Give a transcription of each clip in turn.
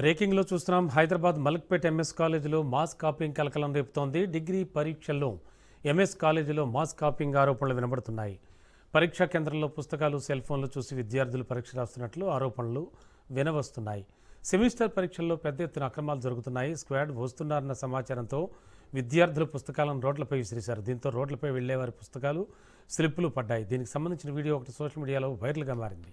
బ్రేకింగ్లో చూస్తున్నాం. హైదరాబాద్ మలక్పేట్ ఎంఎస్ కాలేజీలో mass capping కలకలం రేపుతోంది. డిగ్రీ పరీక్షల్లో ఎంఎస్ కాలేజీలో మాస్ కాపింగ్ ఆరోపణలు వినబడుతున్నాయి. పరీక్షా కేంద్రంలో పుస్తకాలు, సెల్ ఫోన్లు చూసి విద్యార్థులు పరీక్ష రాస్తున్నట్లు ఆరోపణలు వినవస్తున్నాయి. సెమిస్టర్ పరీక్షల్లో పెద్ద ఎత్తున అక్రమాలు జరుగుతున్నాయి. స్క్వాడ్ వస్తున్నారన్న సమాచారంతో విద్యార్థులు పుస్తకాలను రోడ్లపై విసిరేశారు. దీంతో రోడ్లపై వెళ్లేవారి పుస్తకాలు, స్లిప్పులు పడ్డాయి. దీనికి సంబంధించిన వీడియో ఒకటి సోషల్ మీడియాలో వైరల్గా మారింది.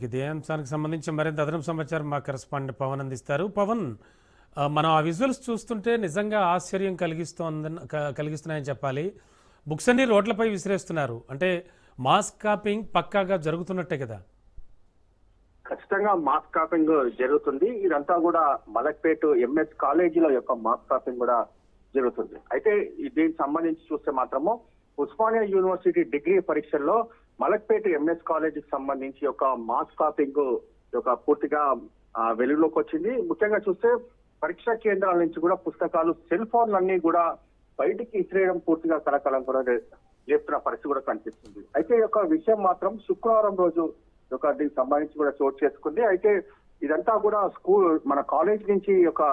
ఇదే అంశానికి సంబంధించి మరింత అదనపు సమాచారం మా కరెస్పాండెంట్ పవన్ అందిస్తారు. పవన్, మనం ఆ విజువల్స్ చూస్తుంటే నిజంగా ఆశ్చర్యం కలిగిస్తున్నాయని చెప్పాలి. బుక్స్ అన్ని రోడ్లపై విసిరేస్తున్నారు అంటే మాస్ కాపింగ్ పక్కాగా జరుగుతున్నట్టే కదా? ఖచ్చితంగా మాస్ కాపింగ్ జరుగుతుంది. ఇదంతా కూడా మలక్పేట్ ఎంఎస్ కాలేజీలో యొక్క మాస్ కాపింగ్ కూడా జరుగుతుంది. అయితే దీనికి సంబంధించి చూస్తే మాత్రము ఉస్మానియా యూనివర్సిటీ డిగ్రీ పరీక్షల్లో మలక్పేట ఎంఎస్ కాలేజీకి సంబంధించి ఒక మాస్ కాపింగ్ ఒక పూర్తిగా వెలుగులోకి వచ్చింది. ముఖ్యంగా చూస్తే పరీక్షా కేంద్రాల నుంచి కూడా పుస్తకాలు, సెల్ ఫోన్లన్నీ కూడా బయటికి ఇసిరేయడం పూర్తిగా కలకలం కూడా లేపుతున్న పరిస్థితి కూడా కనిపిస్తుంది. అయితే ఈ యొక్క విషయం మాత్రం శుక్రవారం రోజు దీనికి సంబంధించి కూడా చోటు చేసుకుంది. అయితే ఇదంతా కూడా మన కాలేజ్ నుంచి ఒక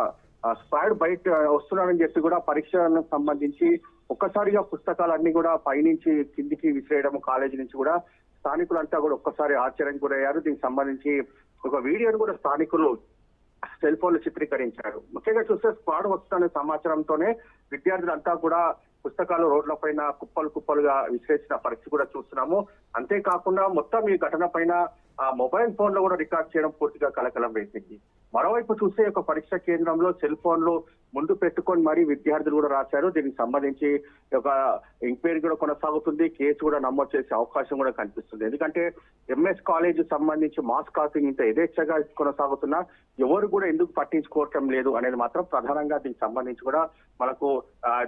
స్క్వాడ్ బయట వస్తున్నారని చెప్పి కూడా పరీక్షలకు సంబంధించి ఒక్కసారిగా పుస్తకాలన్నీ కూడా పైనుంచి కిందికి విసిరేయడం, కాలేజీ నుంచి కూడా స్థానికులంతా కూడా ఒక్కసారి ఆశ్చర్యం గురయ్యారు. దీనికి సంబంధించి ఒక వీడియోను కూడా స్థానికులు సెల్ ఫోన్లు చిత్రీకరించారు. ముఖ్యంగా చూస్తే స్క్వాడ్ వస్తున్న సమాచారంతోనే విద్యార్థులంతా కూడా పుస్తకాలు రోడ్ల పైన కుప్పలుగా విసిరేసిన పరిస్థితి కూడా చూస్తున్నాము. అంతేకాకుండా మొత్తం ఈ ఘటన పైన మొబైల్ ఫోన్ లో కూడా రికార్డ్ చేయడం పూర్తిగా కలకలం వేసింది. మరోవైపు చూస్తే ఒక పరీక్ష కేంద్రంలో సెల్ ఫోన్లు ముందు పెట్టుకొని మరీ విద్యార్థులు కూడా రాశారు. దీనికి సంబంధించి ఒక ఎంక్వైరీ కూడా కొనసాగుతుంది. కేసు కూడా నమోదు చేసే అవకాశం కూడా కనిపిస్తుంది. ఎందుకంటే ఎంఎస్ కాలేజ్ సంబంధించి మాస్ కాపింగ్ ఇంత యథేచ్ఛగా కొనసాగుతున్నా ఎవరు కూడా ఎందుకు పట్టించుకోవటం లేదు అనేది మాత్రం ప్రధానంగా దీనికి సంబంధించి కూడా మనకు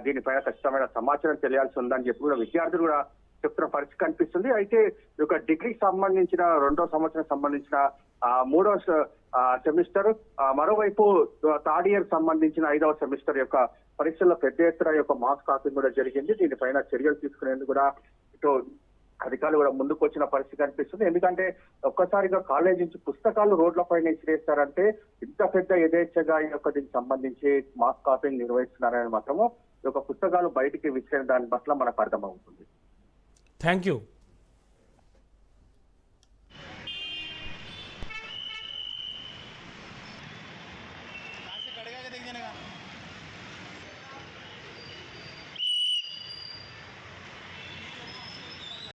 దీనిపైన ఖచ్చితమైన సమాచారం తెలియాల్సి ఉందని చెప్పి కూడా విద్యార్థులు కూడా చెప్తున్న పరిస్థితి కనిపిస్తుంది. అయితే ఈ యొక్క డిగ్రీకి సంబంధించిన 2వ సంవత్సరం సంబంధించిన 3వ సెమిస్టర్, మరోవైపు థర్డ్ ఇయర్ సంబంధించిన 5వ సెమిస్టర్ యొక్క పరీక్షల్లో పెద్ద ఎత్తున యొక్క మాస్ కాపింగ్ కూడా జరిగింది. దీనిపైన చర్యలు తీసుకునేందుకు కూడా ఇటు అధికారులు కూడా ముందుకు వచ్చిన పరిస్థితి కనిపిస్తుంది. ఎందుకంటే ఒక్కసారిగా కాలేజ్ నుంచి పుస్తకాలు రోడ్ల పైన ఇచ్చిరేస్తారంటే ఇంత పెద్ద యథేచ్ఛగా ఈ యొక్క దీనికి సంబంధించి మాస్ కాపింగ్ నిర్వహిస్తున్నారని మాత్రము ఈ యొక్క పుస్తకాలు బయటికి విసిరే దాని పట్ల మనకు అర్థమవుతుంది. Thank you. कड़गा के देख जाने का